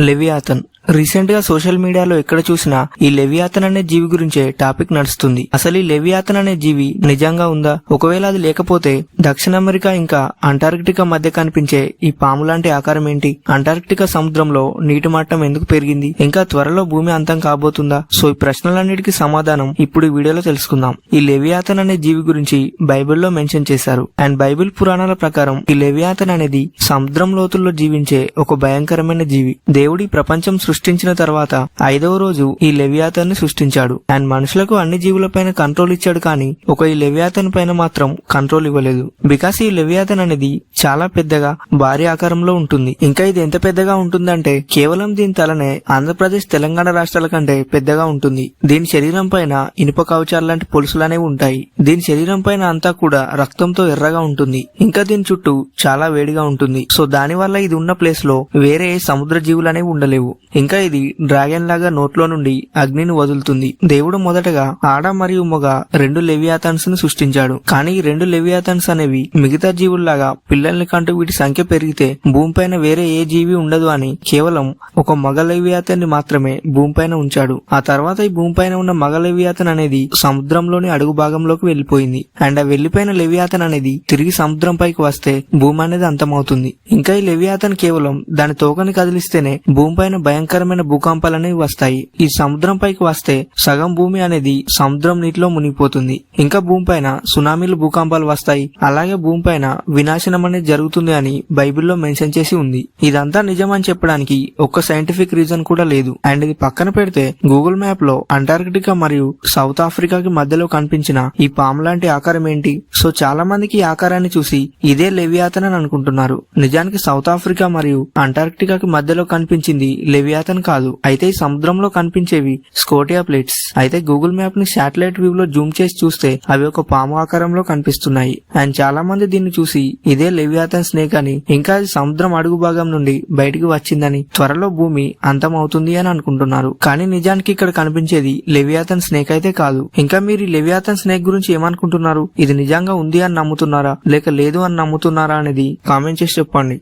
Leviathan. Recent గా social మీడియాలో ఎక్కడ చూసినా ఈ లెవియాథన్ అనే జీవి గురించే టాపిక్ నడుస్తుంది. అసలు ఈ లెవియాథన్ అనే జీవి నిజంగా ఉందా? ఒకవేళ అది లేకపోతే దక్షిణ అమెరికా ఇంకా అంటార్కిటికా మధ్య కనిపించే ఈ పాము లాంటి ఆకారం ఏంటి? అంటార్కిటికా సముద్రంలో నీటి మట్టం ఎందుకు పెరిగింది? ఇంకా త్వరలో భూమి అంతం కాబోతుందా? సో ఈ ప్రశ్నలన్నిటికీ సమాధానం ఇప్పుడు ఈ వీడియోలో తెలుసుకుందాం. ఈ లెవియాథన్ అనే జీవి గురించి బైబిల్లో మెన్షన్ చేశారు. అండ్ బైబిల్ పురాణాల ప్రకారం ఈ లెవియాథన్ అనేది సముద్రం లోతుల్లో జీవించే ఒక భయంకరమైన జీవి. దేవుడి ప్రపంచం సృష్టించిన తర్వాత 5వ రోజు ఈ లెవియాథన్ ని సృష్టించాడు. అండ్ మనుషులకు అన్ని జీవులపైన కంట్రోల్ ఇచ్చాడు, కానీ ఈ లెవియాథన్ పైన మాత్రం కంట్రోల్ ఇవ్వలేదు. బికాస్ ఈ లెవియాథన్ అనేది చాలా పెద్దగా భారీ ఆకారంలో ఉంటుంది. ఇంకా ఇది ఎంత పెద్దగా ఉంటుందంటే కేవలం దీని తలనే ఆంధ్రప్రదేశ్ తెలంగాణ రాష్ట్రాల కంటే పెద్దగా ఉంటుంది. దీని శరీరం పైన ఇనుప కవచాలు లాంటి పొలుసులనేవి ఉంటాయి. దీని శరీరం పైన అంతా కూడా రక్తంతో ఎర్రగా ఉంటుంది. ఇంకా దీని చుట్టూ చాలా వేడిగా ఉంటుంది. సో దాని వల్ల ఇది ఉన్న ప్లేస్ లో వేరే సముద్ర జీవులు అనేవి ఉండలేవు. ఇంకా ఇది డ్రాగన్ లాగా నోట్లో నుండి అగ్నిని వదులుతుంది. దేవుడు మొదటగా ఆడ మరియు మగ 2 లెవియాథన్స్ ను సృష్టించాడు. కానీ ఈ 2 లెవియాథన్స్ అనేవి మిగతా జీవుల్లాగా పిల్లల్ని కంటూ వీటి సంఖ్య పెరిగితే భూమిపైన వేరే ఏ జీవి ఉండదు అని కేవలం ఒక మగ లెవియాథన్ ని మాత్రమే భూమిపైన ఉంచాడు. ఆ తర్వాత ఈ భూమిపైన ఉన్న మగ లెవియాథన్ అనేది సముద్రంలోని అడుగు భాగంలోకి వెళ్లిపోయింది. అండ్ ఆ వెళ్లిపోయిన లెవియాథన్ అనేది తిరిగి సముద్రం పైకి వస్తే భూమి అనేది అంతమవుతుంది. ఇంకా ఈ లెవియాథన్ కేవలం దాని తోకని కదిలిస్తేనే భూమిపైన భయంకరమైన భూకంపాలనేవి వస్తాయి. ఈ సముద్రం పైకి వస్తే సగం భూమి అనేది సముద్రం నీటిలో మునిగిపోతుంది. ఇంకా భూమిపైన సునామీలు భూకంపాలు వస్తాయి. అలాగే భూమిపైన వినాశనం అనేది జరుగుతుంది అని బైబిల్లో మెన్షన్ చేసి ఉంది. ఇదంతా నిజం అని చెప్పడానికి ఒక్క సైంటిఫిక్ రీజన్ కూడా లేదు. అండ్ ఇది పక్కన పెడితే గూగుల్ మ్యాప్ లో అంటార్కిటికా మరియు సౌత్ ఆఫ్రికాకి మధ్యలో కనిపించిన ఈ పాము లాంటి ఆకారం ఏంటి? సో చాలా మందికి ఈ ఆకారాన్ని చూసి ఇదే లెవియాథన్ అని అనుకుంటున్నారు. నిజానికి సౌత్ ఆఫ్రికా మరియు అంటార్కిటికాకి మధ్యలో కనిపించింది లెవియాథన్ కాదు. అయితే ఈ సముద్రంలో కనిపించేవి స్కోటియా ప్లేట్స్. అయితే గూగుల్ మ్యాప్ ని శాటిలైట్ వ్యూ లో జూమ్ చేసి చూస్తే అవి ఒక పాము ఆకారంలో కనిపిస్తున్నాయి. అండ్ చాలా మంది దీన్ని చూసి ఇదే లెవియాథన్ స్నేక్ అని, ఇంకా అది సముద్రం అడుగు భాగం నుండి బయటికి వచ్చిందని, త్వరలో భూమి అంతం అవుతుంది అని అనుకుంటున్నారు. కానీ నిజానికి ఇక్కడ కనిపించేది లెవియాథన్ స్నేక్ అయితే కాదు. ఇంకా మీరు ఈ లెవియాథన్ స్నేక్ గురించి ఏమనుకుంటున్నారు? ఇది నిజంగా ఉంది అని నమ్ముతున్నారా లేక లేదు అని నమ్ముతున్నారా అనేది కామెంట్ చేసి చెప్పండి.